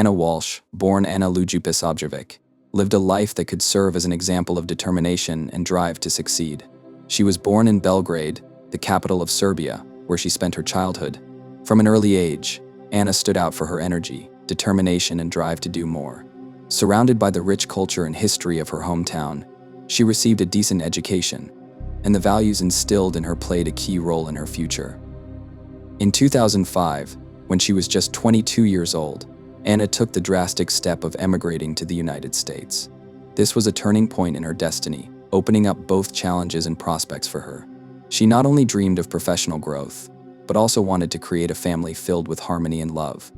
Anna Walsh, born Ana Ljubisavljevic, lived a life that could serve as an example of determination and drive to succeed. She was born in Belgrade, the capital of Serbia, where she spent her childhood. From an early age, Anna stood out for her energy, determination, and drive to do more. Surrounded by the rich culture and history of her hometown, she received a decent education, and the values instilled in her played a key role in her future. In 2005, when she was just 22 years old, Anna took the drastic step of emigrating to the United States. This was a turning point in her destiny, opening up both challenges and prospects for her. She not only dreamed of professional growth, but also wanted to create a family filled with harmony and love.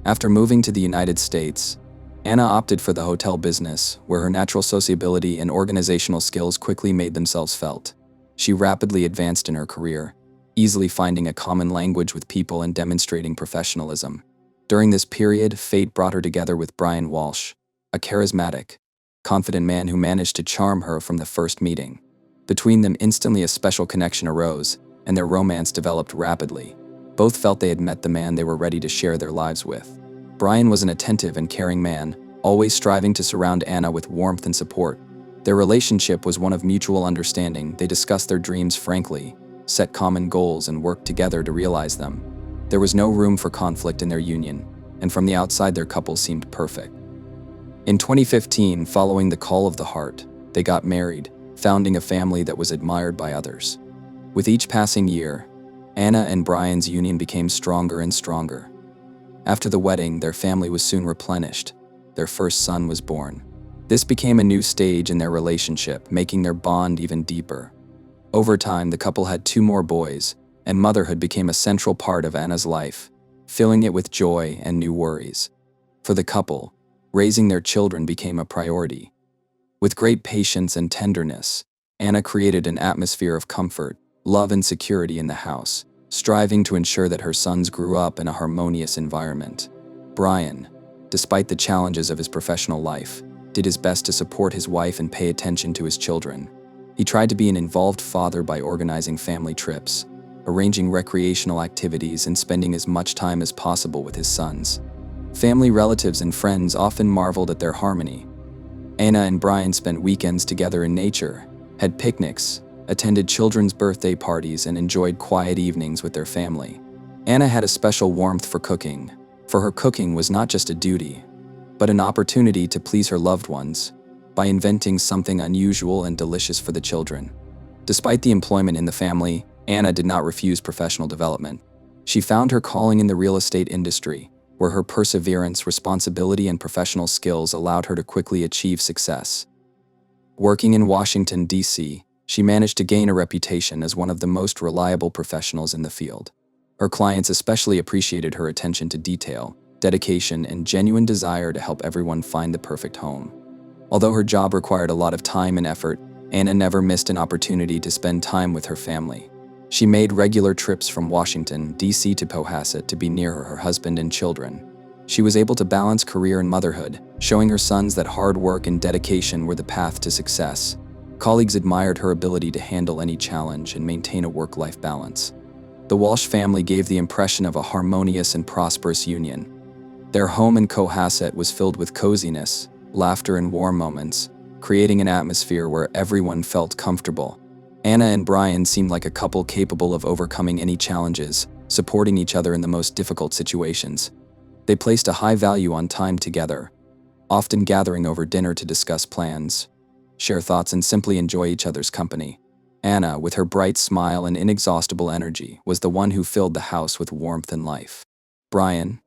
After moving to the United States, Anna opted for the hotel business, where her natural sociability and organizational skills quickly made themselves felt. She rapidly advanced in her career, easily finding a common language with people and demonstrating professionalism. During this period, fate brought her together with Brian Walshe, a charismatic, confident man who managed to charm her from the first meeting. Between them, instantly a special connection arose, and their romance developed rapidly. Both felt they had met the man they were ready to share their lives with. Brian was an attentive and caring man, always striving to surround Anna with warmth and support. Their relationship was one of mutual understanding. They discussed their dreams frankly, set common goals, and worked together to realize them. There was no room for conflict in their union, and from the outside their couple seemed perfect. In 2015, following the call of the heart, they got married, founding a family that was admired by others. With each passing year, Anna and Brian's union became stronger and stronger. After the wedding, their family was soon replenished. Their first son was born. This became a new stage in their relationship, making their bond even deeper. Over time, the couple had 2 more boys, and motherhood became a central part of Anna's life, filling it with joy and new worries. For the couple, raising their children became a priority. With great patience and tenderness, Anna created an atmosphere of comfort, love, and security in the house, striving to ensure that her sons grew up in a harmonious environment. Brian, despite the challenges of his professional life, did his best to support his wife and pay attention to his children. He tried to be an involved father by organizing family trips, arranging recreational activities, and spending as much time as possible with his sons. Family, relatives, and friends often marveled at their harmony. Anna and Brian spent weekends together in nature, had picnics, attended children's birthday parties, and enjoyed quiet evenings with their family. Anna had a special warmth for cooking, for her cooking was not just a duty, but an opportunity to please her loved ones by inventing something unusual and delicious for the children. Despite the employment in the family, Anna did not refuse professional development. She found her calling in the real estate industry, where her perseverance, responsibility, and professional skills allowed her to quickly achieve success. Working in Washington, D.C., she managed to gain a reputation as one of the most reliable professionals in the field. Her clients especially appreciated her attention to detail, dedication, and genuine desire to help everyone find the perfect home. Although her job required a lot of time and effort, Anna never missed an opportunity to spend time with her family. She made regular trips from Washington, D.C. to Powhasset to be near her husband and children. She was able to balance career and motherhood, showing her sons that hard work and dedication were the path to success. Colleagues admired her ability to handle any challenge and maintain a work-life balance. The Walsh family gave the impression of a harmonious and prosperous union. Their home in Cohasset was filled with coziness, laughter, and warm moments, creating an atmosphere where everyone felt comfortable. Anna and Brian seemed like a couple capable of overcoming any challenges, supporting each other in the most difficult situations. They placed a high value on time together, often gathering over dinner to discuss plans, share thoughts, and simply enjoy each other's company. Anna, with her bright smile and inexhaustible energy, was the one who filled the house with warmth and life. Brian,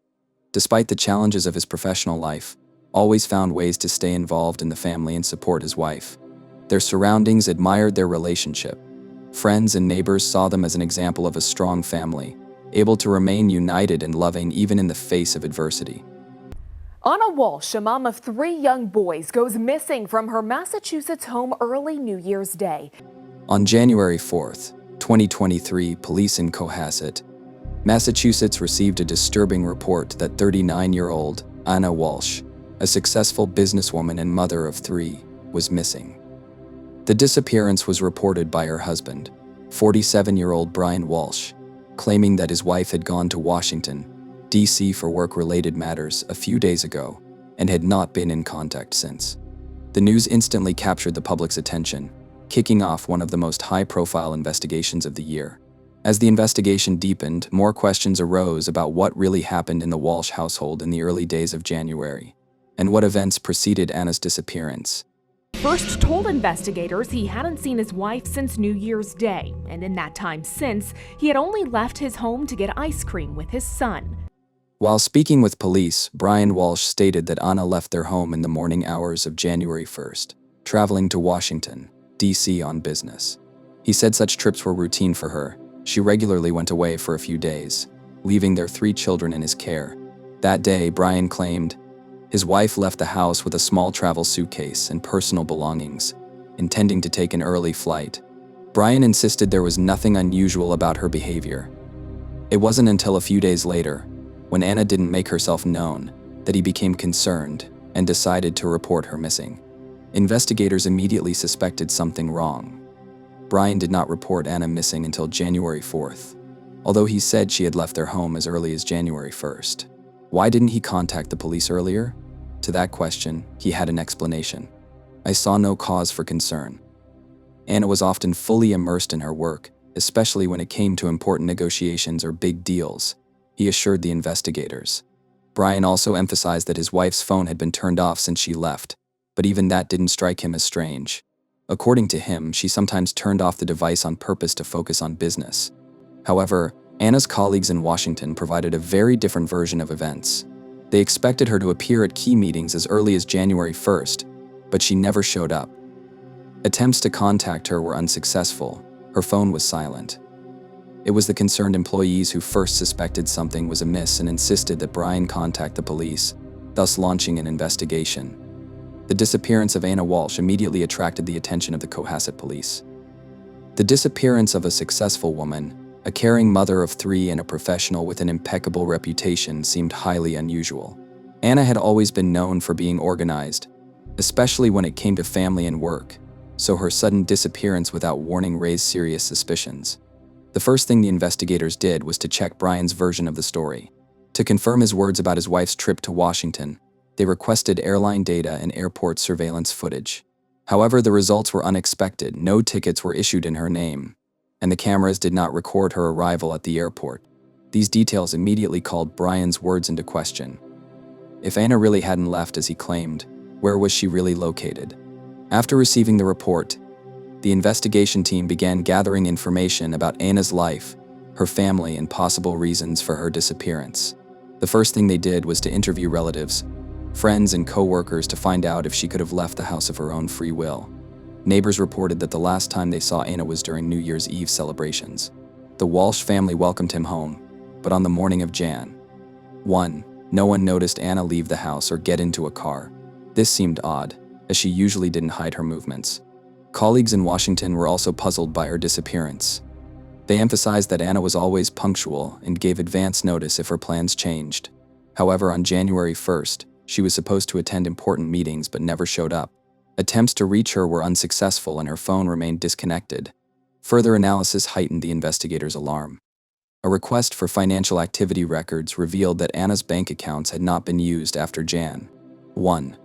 despite the challenges of his professional life, always found ways to stay involved in the family and support his wife. Their surroundings admired their relationship. Friends and neighbors saw them as an example of a strong family, able to remain united and loving even in the face of adversity. Anna Walsh, a mom of 3 young boys, goes missing from her Massachusetts home early New Year's Day. On January 4th, 2023, police in Cohasset, Massachusetts received a disturbing report that 39-year-old Anna Walsh, a successful businesswoman and mother of 3, was missing. The disappearance was reported by her husband, 47-year-old Brian Walsh, claiming that his wife had gone to Washington, D.C. for work-related matters a few days ago and had not been in contact since. The news instantly captured the public's attention, kicking off one of the most high-profile investigations of the year. As the investigation deepened, more questions arose about what really happened in the Walsh household in the early days of January, and what events preceded Anna's disappearance. First told investigators he hadn't seen his wife since New Year's Day, and in that time since, he had only left his home to get ice cream with his son. While speaking with police, Brian Walsh stated that Anna left their home in the morning hours of January 1st, traveling to Washington, D.C. on business. He said such trips were routine for her. She regularly went away for a few days, leaving their 3 children in his care. That day, Brian claimed, his wife left the house with a small travel suitcase and personal belongings, intending to take an early flight. Brian insisted there was nothing unusual about her behavior. It wasn't until a few days later, when Anna didn't make herself known, that he became concerned and decided to report her missing. Investigators immediately suspected something wrong. Brian did not report Anna missing until January 4th, although he said she had left their home as early as January 1st. Why didn't he contact the police earlier? To that question, he had an explanation. I saw no cause for concern. Anna was often fully immersed in her work, especially when it came to important negotiations or big deals, he assured the investigators. Brian also emphasized that his wife's phone had been turned off since she left, but even that didn't strike him as strange. According to him, she sometimes turned off the device on purpose to focus on business. However, Anna's colleagues in Washington provided a very different version of events. They expected her to appear at key meetings as early as January 1st, but she never showed up. Attempts to contact her were unsuccessful. Her phone was silent. It was the concerned employees who first suspected something was amiss and insisted that Brian contact the police, thus launching an investigation. The disappearance of Anna Walsh immediately attracted the attention of the Cohasset police. The disappearance of a successful woman, a caring mother of 3 and a professional with an impeccable reputation seemed highly unusual. Anna had always been known for being organized, especially when it came to family and work, so her sudden disappearance without warning raised serious suspicions. The first thing the investigators did was to check Brian's version of the story. To confirm his words about his wife's trip to Washington, they requested airline data and airport surveillance footage. However, the results were unexpected. No tickets were issued in her name, and the cameras did not record her arrival at the airport. These details immediately called Brian's words into question. If Anna really hadn't left as he claimed, where was she really located? After receiving the report, the investigation team began gathering information about Anna's life, her family, and possible reasons for her disappearance. The first thing they did was to interview relatives, friends, and co-workers to find out if she could have left the house of her own free will. Neighbors reported that the last time they saw Anna was during New Year's Eve celebrations. The Walsh family welcomed him home, but on the morning of Jan. 1, no one noticed Anna leave the house or get into a car. This seemed odd, as she usually didn't hide her movements. Colleagues in Washington were also puzzled by her disappearance. They emphasized that Anna was always punctual and gave advance notice if her plans changed. However, on January 1st, she was supposed to attend important meetings but never showed up. Attempts to reach her were unsuccessful and her phone remained disconnected. Further analysis heightened the investigators' alarm. A request for financial activity records revealed that Anna's bank accounts had not been used after Jan. 1.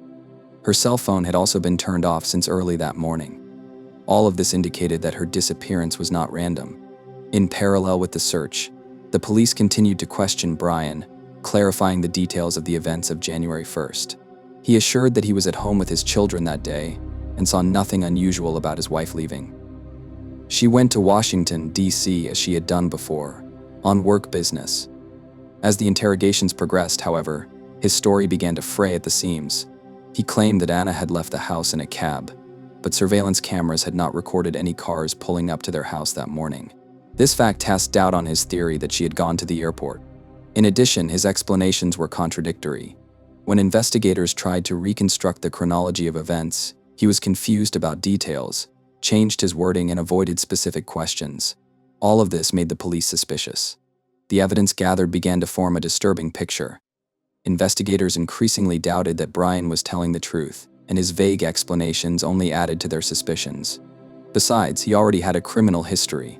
Her cell phone had also been turned off since early that morning. All of this indicated that her disappearance was not random. In parallel with the search, the police continued to question Brian, clarifying the details of the events of January 1st. He assured that he was at home with his children that day and saw nothing unusual about his wife leaving. She went to Washington, D.C. as she had done before, on work business. As the interrogations progressed, however, his story began to fray at the seams. He claimed that Anna had left the house in a cab, but surveillance cameras had not recorded any cars pulling up to their house that morning. This fact cast doubt on his theory that she had gone to the airport. In addition, his explanations were contradictory. When investigators tried to reconstruct the chronology of events, he was confused about details, changed his wording, and avoided specific questions. All of this made the police suspicious. The evidence gathered began to form a disturbing picture. Investigators increasingly doubted that Brian was telling the truth, and his vague explanations only added to their suspicions. Besides, he already had a criminal history.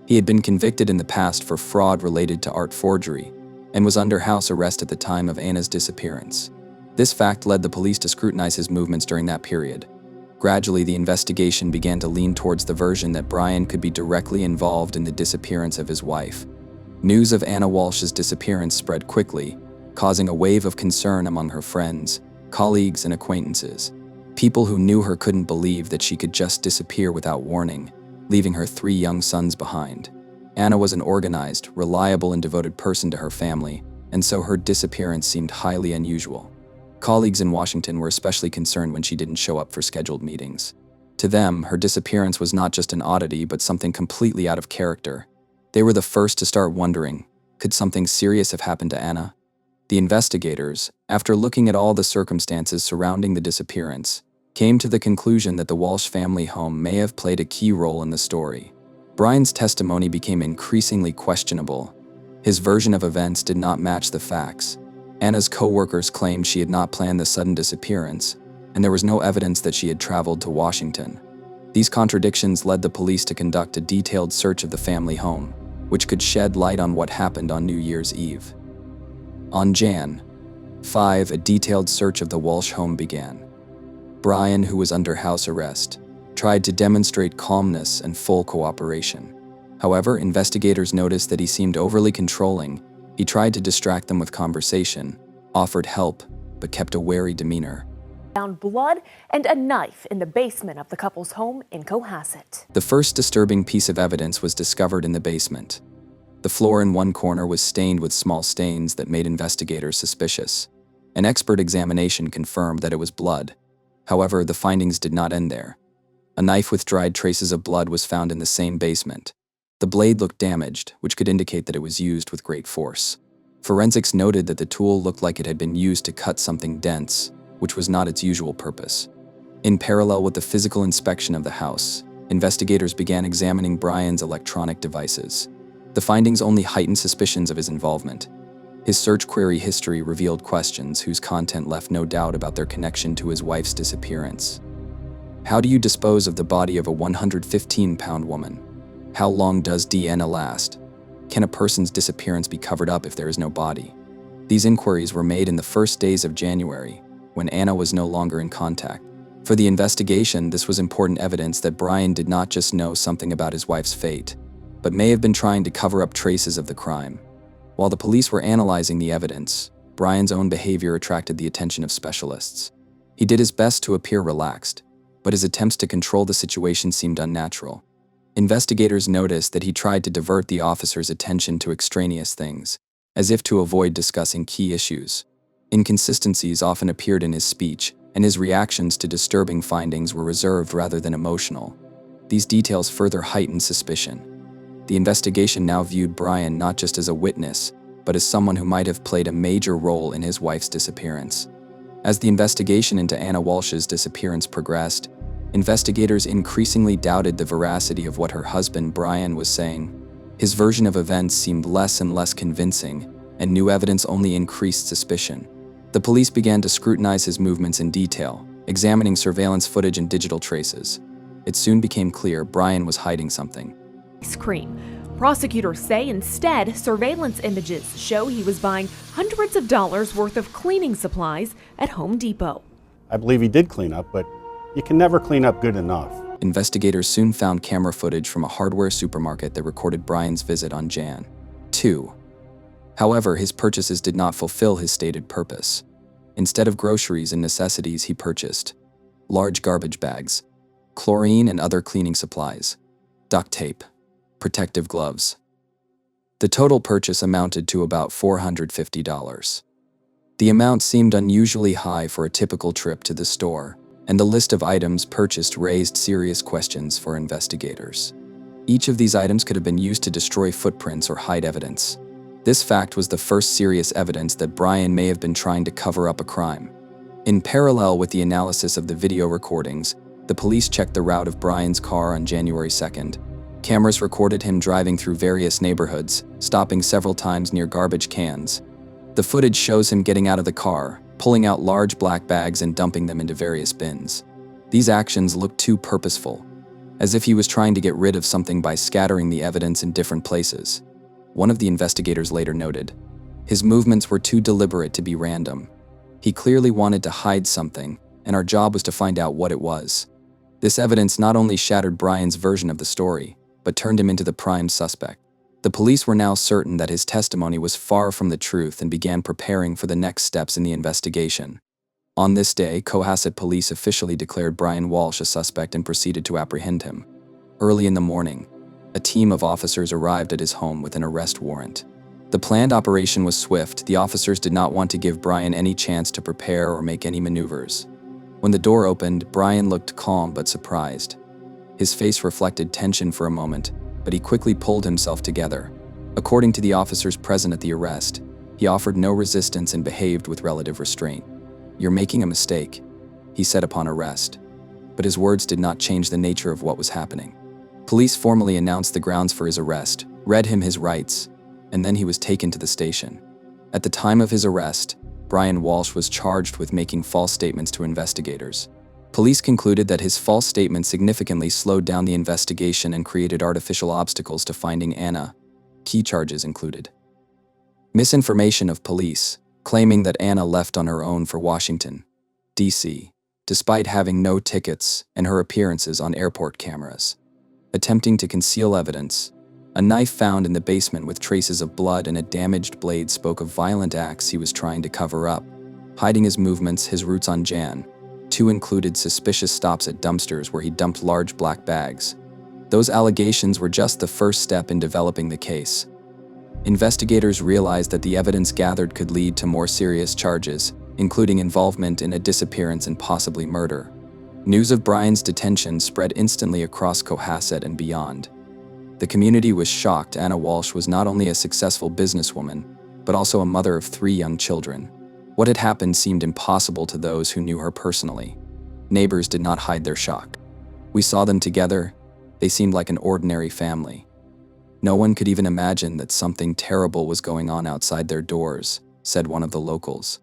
He had been convicted in the past for fraud related to art forgery, and was under house arrest at the time of Anna's disappearance. This fact led the police to scrutinize his movements during that period. Gradually, the investigation began to lean towards the version that Brian could be directly involved in the disappearance of his wife. News of Anna Walsh's disappearance spread quickly, causing a wave of concern among her friends, colleagues, and acquaintances. People who knew her couldn't believe that she could just disappear without warning, leaving her 3 young sons behind. Anna was an organized, reliable, and devoted person to her family, and so her disappearance seemed highly unusual. Colleagues in Washington were especially concerned when she didn't show up for scheduled meetings. To them, her disappearance was not just an oddity, but something completely out of character. They were the first to start wondering, could something serious have happened to Anna? The investigators, after looking at all the circumstances surrounding the disappearance, came to the conclusion that the Walsh family home may have played a key role in the story. Brian's testimony became increasingly questionable. His version of events did not match the facts. Anna's co-workers claimed she had not planned the sudden disappearance, and there was no evidence that she had traveled to Washington. These contradictions led the police to conduct a detailed search of the family home, which could shed light on what happened on New Year's Eve. On Jan. 5, a detailed search of the Walsh home began. Brian, who was under house arrest, tried to demonstrate calmness and full cooperation. However, investigators noticed that he seemed overly controlling. He tried to distract them with conversation, offered help, but kept a wary demeanor. Found blood and a knife in the basement of the couple's home in Cohasset. The first disturbing piece of evidence was discovered in the basement. The floor in one corner was stained with small stains that made investigators suspicious. An expert examination confirmed that it was blood. However, the findings did not end there. A knife with dried traces of blood was found in the same basement. The blade looked damaged, which could indicate that it was used with great force. Forensics noted that the tool looked like it had been used to cut something dense, which was not its usual purpose. In parallel with the physical inspection of the house, investigators began examining Brian's electronic devices. The findings only heightened suspicions of his involvement. His search query history revealed questions whose content left no doubt about their connection to his wife's disappearance. How do you dispose of the body of a 115-pound woman? How long does DNA last? Can a person's disappearance be covered up if there is no body? These inquiries were made in the first days of January, when Anna was no longer in contact. For the investigation, this was important evidence that Brian did not just know something about his wife's fate, but may have been trying to cover up traces of the crime. While the police were analyzing the evidence, Brian's own behavior attracted the attention of specialists. He did his best to appear relaxed, but his attempts to control the situation seemed unnatural. Investigators noticed that he tried to divert the officers' attention to extraneous things, as if to avoid discussing key issues. Inconsistencies often appeared in his speech, and his reactions to disturbing findings were reserved rather than emotional. These details further heightened suspicion. The investigation now viewed Brian not just as a witness, but as someone who might have played a major role in his wife's disappearance. As the investigation into Anna Walsh's disappearance progressed, investigators increasingly doubted the veracity of what her husband Brian was saying. His version of events seemed less and less convincing, and new evidence only increased suspicion. The police began to scrutinize his movements in detail, examining surveillance footage and digital traces. It soon became clear Brian was hiding something. Ice cream. Prosecutors say instead, surveillance images show he was buying hundreds of dollars worth of cleaning supplies at Home Depot. I believe he did clean up, but you can never clean up good enough. Investigators soon found camera footage from a hardware supermarket that recorded Brian's visit on Jan. 2. However, his purchases did not fulfill his stated purpose. Instead of groceries and necessities, he purchased large garbage bags, chlorine and other cleaning supplies, duct tape, protective gloves. The total purchase amounted to about $450. The amount seemed unusually high for a typical trip to the store, and the list of items purchased raised serious questions for investigators. Each of these items could have been used to destroy footprints or hide evidence. This fact was the first serious evidence that Brian may have been trying to cover up a crime. In parallel with the analysis of the video recordings, the police checked the route of Brian's car on January 2nd. Cameras recorded him driving through various neighborhoods, stopping several times near garbage cans. The footage shows him getting out of the car, pulling out large black bags and dumping them into various bins. These actions looked too purposeful, as if he was trying to get rid of something by scattering the evidence in different places. One of the investigators later noted, His movements were too deliberate to be random. He clearly wanted to hide something, and our job was to find out what it was. This evidence not only shattered Brian's version of the story, but turned him into the prime suspect. The police were now certain that his testimony was far from the truth and began preparing for the next steps in the investigation. On this day, Cohasset police officially declared Brian Walsh a suspect and proceeded to apprehend him. Early in the morning, a team of officers arrived at his home with an arrest warrant. The planned operation was swift. The officers did not want to give Brian any chance to prepare or make any maneuvers. When the door opened, Brian looked calm but surprised. His face reflected tension for a moment, but he quickly pulled himself together. According to the officers present at the arrest, he offered no resistance and behaved with relative restraint. "You're making a mistake," he said upon arrest. But his words did not change the nature of what was happening. Police formally announced the grounds for his arrest, read him his rights, and then he was taken to the station. At the time of his arrest, Brian Walsh was charged with making false statements to investigators. Police concluded that his false statement significantly slowed down the investigation and created artificial obstacles to finding Anna. Key charges included misinformation of police, claiming that Anna left on her own for Washington, D.C., despite having no tickets and her appearances on airport cameras. Attempting to conceal evidence. A knife found in the basement with traces of blood and a damaged blade spoke of violent acts he was trying to cover up. Hiding his movements, his routes on Jan. 2 included suspicious stops at dumpsters where he dumped large black bags. Those allegations were just the first step in developing the case. Investigators realized that the evidence gathered could lead to more serious charges, including involvement in a disappearance and possibly murder. News of Brian's detention spread instantly across Cohasset and beyond. The community was shocked. Anna Walsh was not only a successful businesswoman, but also a mother of 3 young children. What had happened seemed impossible to those who knew her personally. Neighbors did not hide their shock. "We saw them together. They seemed like an ordinary family. No one could even imagine that something terrible was going on outside their doors," said one of the locals.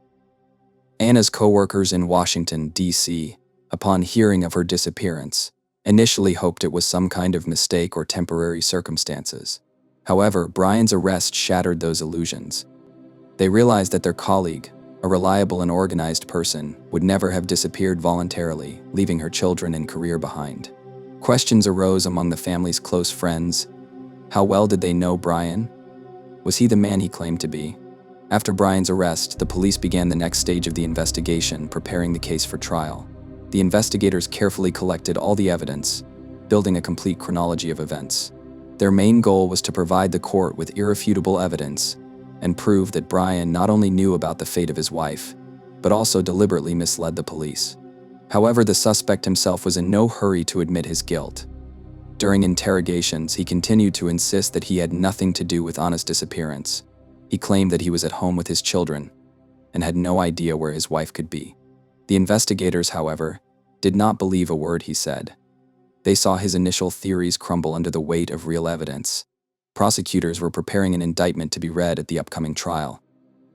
Anna's co-workers in Washington, D.C., upon hearing of her disappearance, initially hoped it was some kind of mistake or temporary circumstances. However, Brian's arrest shattered those illusions. They realized that their colleague, a reliable and organized person, would never have disappeared voluntarily, leaving her children and career behind. Questions arose among the family's close friends. How well did they know Brian? Was he the man he claimed to be? After Brian's arrest, the police began the next stage of the investigation, preparing the case for trial. The investigators carefully collected all the evidence, building a complete chronology of events. Their main goal was to provide the court with irrefutable evidence and prove that Brian not only knew about the fate of his wife, but also deliberately misled the police. However, the suspect himself was in no hurry to admit his guilt. During interrogations, he continued to insist that he had nothing to do with Anna's disappearance. He claimed that he was at home with his children and had no idea where his wife could be. The investigators, however, did not believe a word he said. They saw his initial theories crumble under the weight of real evidence. Prosecutors were preparing an indictment to be read at the upcoming trial.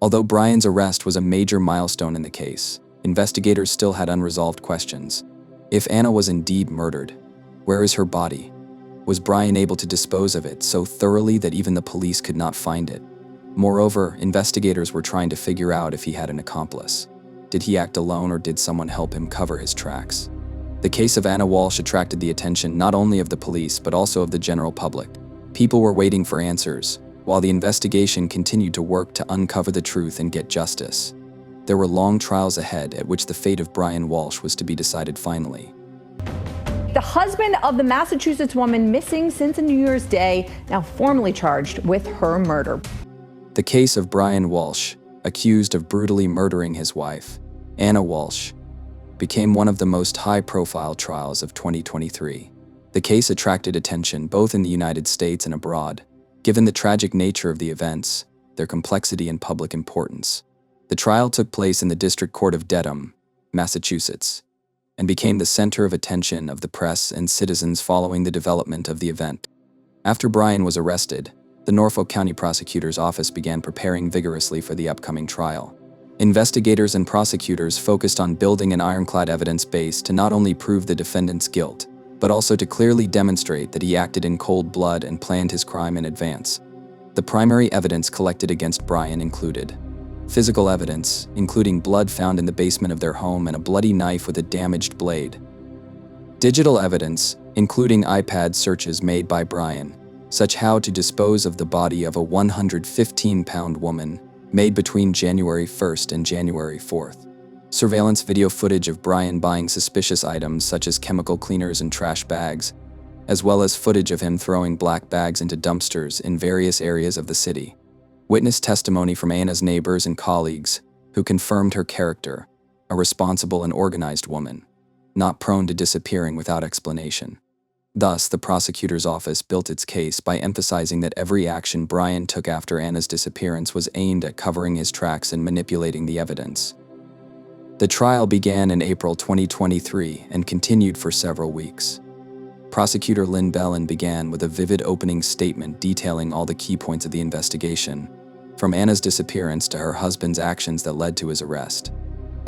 Although Brian's arrest was a major milestone in the case, investigators still had unresolved questions. If Anna was indeed murdered, where is her body? Was Brian able to dispose of it so thoroughly that even the police could not find it? Moreover, investigators were trying to figure out if he had an accomplice. Did he act alone or did someone help him cover his tracks? The case of Anna Walsh attracted the attention not only of the police but also of the general public. People were waiting for answers, while the investigation continued to work to uncover the truth and get justice. There were long trials ahead at which the fate of Brian Walsh was to be decided finally. The husband of the Massachusetts woman missing since New Year's Day, now formally charged with her murder. The case of Brian Walsh, accused of brutally murdering his wife, Anna Walsh, became one of the most high-profile trials of 2023. The case attracted attention both in the United States and abroad, given the tragic nature of the events, their complexity and public importance. The trial took place in the District Court of Dedham, Massachusetts, and became the center of attention of the press and citizens following the development of the event. After Brian was arrested, the Norfolk County Prosecutor's Office began preparing vigorously for the upcoming trial. Investigators and prosecutors focused on building an ironclad evidence base to not only prove the defendant's guilt, but also to clearly demonstrate that he acted in cold blood and planned his crime in advance. The primary evidence collected against Brian included physical evidence, including blood found in the basement of their home and a bloody knife with a damaged blade. Digital evidence, including iPad searches made by Brian, such how to dispose of the body of a 115-pound woman, made between January 1st and January 4th. Surveillance video footage of Brian buying suspicious items such as chemical cleaners and trash bags, as well as footage of him throwing black bags into dumpsters in various areas of the city. Witness testimony from Anna's neighbors and colleagues, who confirmed her character, a responsible and organized woman, not prone to disappearing without explanation. Thus, the prosecutor's office built its case by emphasizing that every action Brian took after Anna's disappearance was aimed at covering his tracks and manipulating the evidence. The trial began in April 2023 and continued for several weeks. Prosecutor Lynn Bellin began with a vivid opening statement detailing all the key points of the investigation, from Anna's disappearance to her husband's actions that led to his arrest.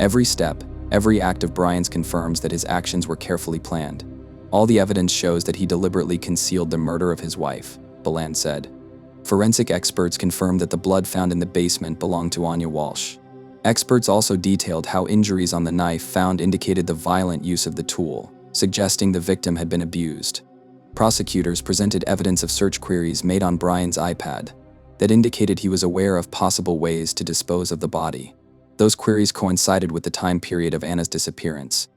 Every step, every act of Brian's confirms that his actions were carefully planned. All the evidence shows that he deliberately concealed the murder of his wife, Bellin said. Forensic experts confirmed that the blood found in the basement belonged to Anna Walsh. Experts also detailed how injuries on the knife found indicated the violent use of the tool, suggesting the victim had been abused. Prosecutors presented evidence of search queries made on Brian's iPad that indicated he was aware of possible ways to dispose of the body. Those queries coincided with the time period of Anna's disappearance.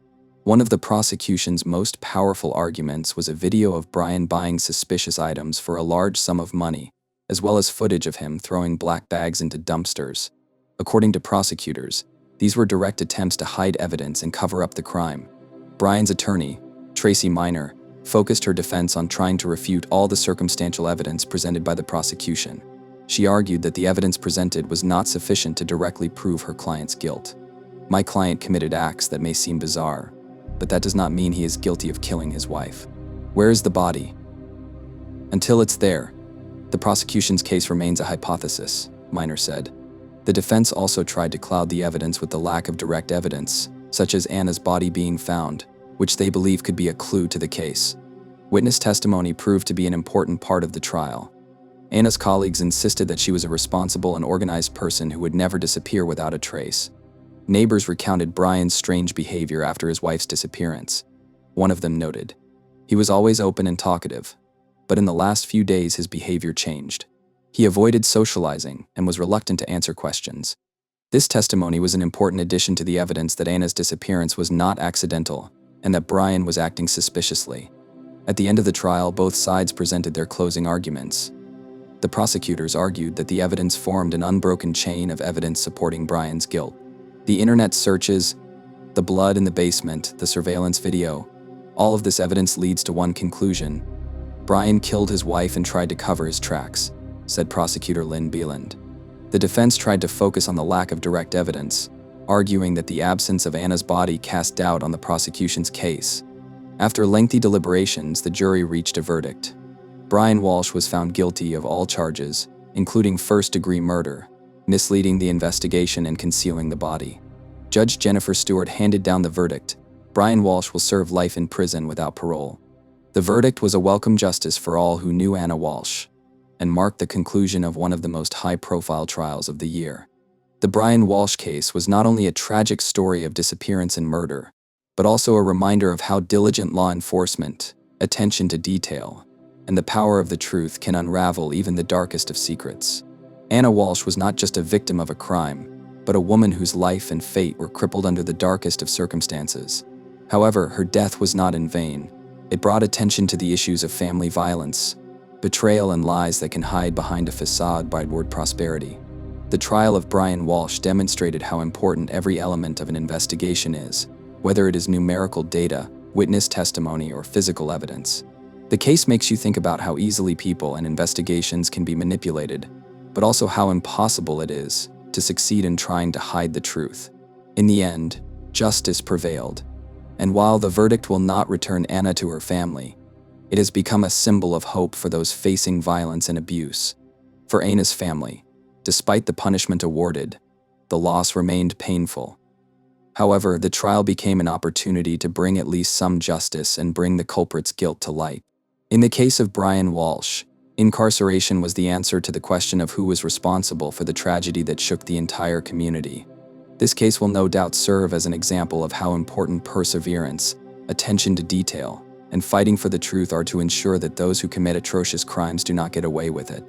One of the prosecution's most powerful arguments was a video of Brian buying suspicious items for a large sum of money, as well as footage of him throwing black bags into dumpsters. According to prosecutors, these were direct attempts to hide evidence and cover up the crime. Brian's attorney, Tracy Minor, focused her defense on trying to refute all the circumstantial evidence presented by the prosecution. She argued that the evidence presented was not sufficient to directly prove her client's guilt. "My client committed acts that may seem bizarre, but that does not mean he is guilty of killing his wife. Where is the body? Until it's there, the prosecution's case remains a hypothesis," Minor said. The defense also tried to cloud the evidence with the lack of direct evidence, such as Anna's body being found, which they believe could be a clue to the case. Witness testimony proved to be an important part of the trial. Anna's colleagues insisted that she was a responsible and organized person who would never disappear without a trace. Neighbors recounted Brian's strange behavior after his wife's disappearance. One of them noted, "He was always open and talkative, but in the last few days his behavior changed. He avoided socializing and was reluctant to answer questions." This testimony was an important addition to the evidence that Anna's disappearance was not accidental and that Brian was acting suspiciously. At the end of the trial, both sides presented their closing arguments. The prosecutors argued that the evidence formed an unbroken chain of evidence supporting Brian's guilt. The internet searches, the blood in the basement, the surveillance video, all of this evidence leads to one conclusion: Brian killed his wife and tried to cover his tracks, said prosecutor Lynn Bieland. The defense tried to focus on the lack of direct evidence, arguing that the absence of Anna's body cast doubt on the prosecution's case. After lengthy deliberations, the jury reached a verdict. Brian Walsh was found guilty of all charges, including first-degree murder, misleading the investigation and concealing the body. Judge Jennifer Stewart handed down the verdict: Brian Walsh will serve life in prison without parole. The verdict was a welcome justice for all who knew Anna Walsh, and marked the conclusion of one of the most high-profile trials of the year. The Brian Walsh case was not only a tragic story of disappearance and murder, but also a reminder of how diligent law enforcement, attention to detail, and the power of the truth can unravel even the darkest of secrets. Anna Walsh was not just a victim of a crime, but a woman whose life and fate were crippled under the darkest of circumstances. However, her death was not in vain. It brought attention to the issues of family violence, betrayal, and lies that can hide behind a facade toward prosperity. The trial of Brian Walsh demonstrated how important every element of an investigation is, whether it is numerical data, witness testimony, or physical evidence. The case makes you think about how easily people and investigations can be manipulated, but also how impossible it is to succeed in trying to hide the truth. In the end, justice prevailed, and while the verdict will not return Anna to her family, it has become a symbol of hope for those facing violence and abuse. For Anna's family, despite the punishment awarded, the loss remained painful. However, the trial became an opportunity to bring at least some justice and bring the culprit's guilt to light. In the case of Brian Walsh, Incarceration was the answer to the question of who was responsible for the tragedy that shook the entire community. This case will no doubt serve as an example of how important perseverance, attention to detail, and fighting for the truth are to ensure that those who commit atrocious crimes do not get away with it.